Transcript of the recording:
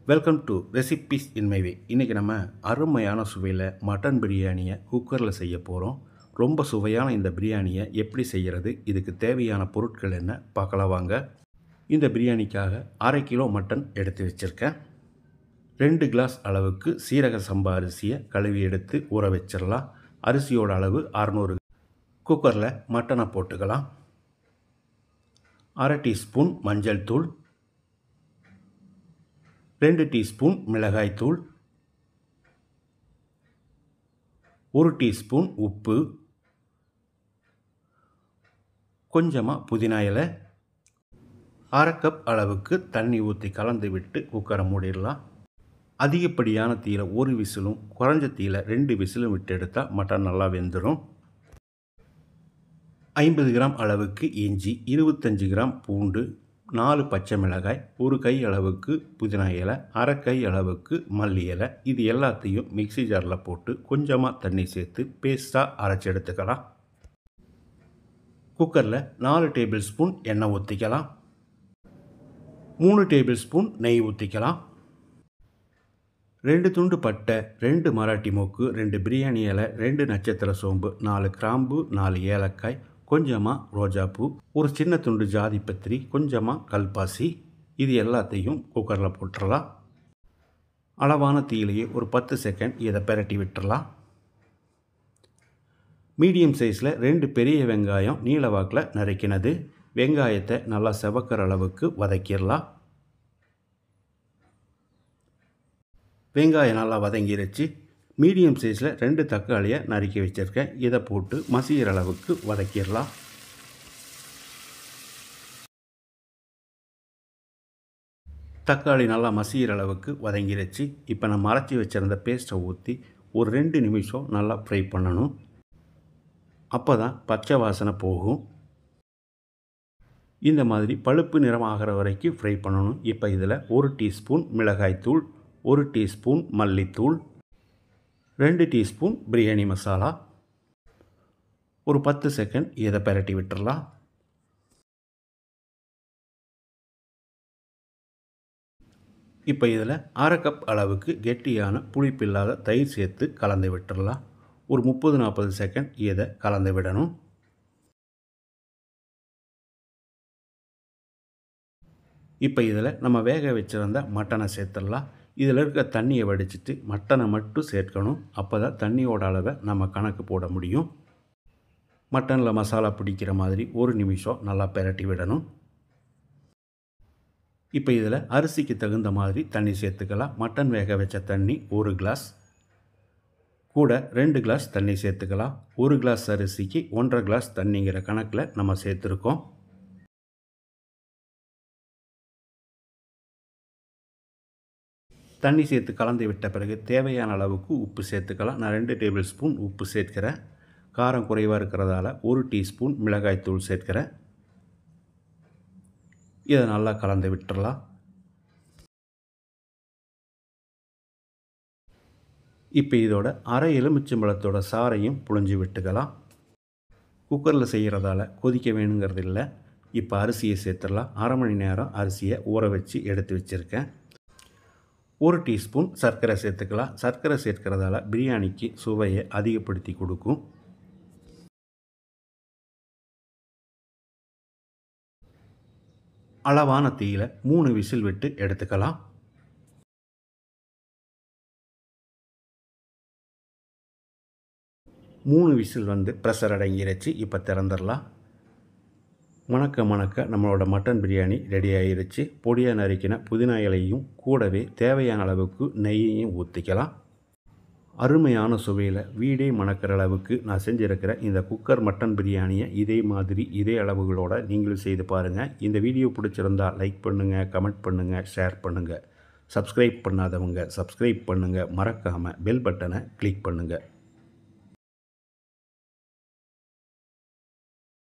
Welcome to recipes in my way. இன்றைக்கி நம்ம அருமையான சுவையில் மட்டன் பிரியாணியை குக்கரில் செய்ய போகிறோம். ரொம்ப சுவையான இந்த பிரியாணியை எப்படி செய்கிறது, இதுக்கு தேவையான பொருட்கள் என்ன பார்க்கலாம் வாங்க. இந்த பிரியாணிக்காக 1/2 கிலோ மட்டன் எடுத்து வச்சுருக்கேன். 2 கிளாஸ் அளவுக்கு சீரக சம்பா அரிசியை கழுவி எடுத்து ஊற வச்சிடலாம். அரிசியோட அளவு 600. குக்கரில் மட்டனை போட்டுக்கலாம். 1/2 டீஸ்பூன் மஞ்சள் தூள், 2 டீஸ்பூன் மிளகாய் தூள், 1 டீஸ்பூன் உப்பு, கொஞ்சமாக புதினா இலை, 1/2 கப் அளவுக்கு தண்ணி ஊற்றி கலந்து விட்டு குக்கரை மூடிடலாம். அதிகப்படியான தீயில 1 விசிலும், குறைஞ்ச தீயில 2 விசிலும் விட்டு எடுத்தால் மட்டன் நல்லா வெந்துடும். 50 கிராம் அளவுக்கு இஞ்சி, 25 கிராம் பூண்டு, 4 பச்சை மிளகாய், 1 கை அளவுக்கு புதினா இலை, 1/2 கை அளவுக்கு மல்லி இலை. இது எல்லாத்தையும் மிக்ஸி ஜாரில் போட்டு கொஞ்சமாக தண்ணி சேர்த்து பேஸ்ட்டாக அரைச்சி எடுத்துக்கலாம். குக்கரில் 4 டேபிள் ஸ்பூன் எண்ணெய் ஊற்றிக்கலாம். 3 டேபிள் ஸ்பூன் நெய் ஊற்றிக்கலாம். 2 துண்டு பட்டை, 2 மராட்டி மொக்கு, 2 பிரியாணி இலை, 2 நட்சத்திர சோம்பு, 4 கிராம்பு, 4 ஏலக்காய், கொஞ்சமாக ரோஜாப்பூ, ஒரு சின்ன துண்டு ஜாதி பத்திரி, கொஞ்சமாக கல்பாசி. இது எல்லாத்தையும் குக்கரில் போட்டுடலாம். அளவான தீயிலேயே ஒரு 10 செகண்ட் இதை பிரட்டி விட்டுறலாம். மீடியம் சைஸில் 2 பெரிய வெங்காயம் நீல வாக்கில் நறுக்கினது. வெங்காயத்தை நல்லா செவக்கிற அளவுக்கு வதக்கிடலாம். வெங்காயம் நல்லா வதங்கிருச்சு. மீடியம் சைஸில் 2 தக்காளியை நறுக்கி வச்சுருக்கேன். இதை போட்டு மசிகிற அளவுக்கு வதக்கிடலாம். தக்காளி நல்லா மசிகிற அளவுக்கு வதங்கிருச்சு. இப்போ நம்ம அரைச்சி வச்சுருந்த பேஸ்ட்டை ஊற்றி ஒரு 2 நிமிஷம் நல்லா ஃப்ரை பண்ணணும். அப்போ தான் பச்சை வாசனை போகும். இந்த மாதிரி பழுப்பு நிறம் ஆகிற வரைக்கும் ஃப்ரை பண்ணணும். இப்போ இதில் 1 டீஸ்பூன் மிளகாய்த்தூள், 1 டீஸ்பூன் மல்லித்தூள், 2 டீஸ்பூன் பிரியாணி மசாலா, ஒரு 10 செகண்ட் இதை பிரட்டி விட்டுறலாம். இப்போ இதில் 1/2 கப் அளவுக்கு கெட்டியான புளிப்பில்லாத தயிர் சேர்த்து கலந்து விட்டுறலாம். ஒரு 30-40 செகண்ட் இதை கலந்து விடணும். இப்போ இதில் நம்ம வேக வச்சுருந்த மட்டனை சேர்த்துடலாம். இதில் இருக்க தண்ணியை வடிச்சிட்டு மட்டனை மட்டும் சேர்க்கணும். அப்போ தான் தண்ணியோட அளவை நம்ம கணக்கு போட முடியும். மட்டனில் மசாலா பிடிக்கிற மாதிரி 1 நிமிஷம் நல்லா பிரட்டி விடணும். இப்போ இதில் அரிசிக்கு தகுந்த மாதிரி தண்ணி சேர்த்துக்கலாம். மட்டன் வேக வச்ச தண்ணி 1 கிளாஸ், கூட 2 கிளாஸ் தண்ணி சேர்த்துக்கலாம். 1 கிளாஸ் அரிசிக்கு 1.5 கிளாஸ் தண்ணிங்கிற கணக்கில் நம்ம சேர்த்துருக்கோம். தண்ணி சேர்த்து கலந்து விட்ட பிறகு தேவையான அளவுக்கு உப்பு சேர்த்துக்கலாம். நான் 2 டேபிள் ஸ்பூன் உப்பு சேர்க்கிறேன். காரம் குறைவாக இருக்கிறதால 1 டீஸ்பூன் மிளகாய்த்தூள் சேர்க்கிறேன். இதை நல்லா கலந்து விட்டுறலாம். இப்போ இதோட அரை எலுமிச்சம்பழத்தோட சாறையும் புழிஞ்சு விட்டுக்கலாம். குக்கரில் செய்கிறதால கொதிக்க வேணுங்கிறது இல்லை. இப்போ அரிசியை சேர்த்துடலாம். 1/2 மணி நேரம் அரிசியை ஊற வச்சு எடுத்து வச்சுருக்கேன். 1 டீஸ்பூன் சர்க்கரை சேர்த்துக்கலாம். சர்க்கரை சேர்க்கிறதால பிரியாணிக்கு சுவையை அதிகப்படுத்தி கொடுக்கும். அளவான தீயில 3 விசில் விட்டு எடுத்துக்கலாம். மூணு விசில் வந்து ப்ரெஷர் அடங்கிருச்சு. இப்போ திறந்துடலாம். மணக்க நம்மளோட மட்டன் பிரியாணி ரெடி ஆகிருச்சு. பொடியாக நறுக்கின புதினா இலையும் கூடவே தேவையான அளவுக்கு நெய்யையும் ஊற்றிக்கலாம். அருமையான சுவையில் வீடே மணக்கிற அளவுக்கு நான் செஞ்சுருக்கிற இந்த குக்கர் மட்டன் பிரியாணியை இதே மாதிரி இதே அளவுகளோடு நீங்களும் செய்து பாருங்கள். இந்த வீடியோ பிடிச்சிருந்தால் லைக் பண்ணுங்கள், கமெண்ட் பண்ணுங்கள், ஷேர் பண்ணுங்கள். சப்ஸ்கிரைப் பண்ணாதவங்க சப்ஸ்கிரைப் பண்ணுங்கள். மறக்காமல் பெல் பட்டனை கிளிக் பண்ணுங்கள்.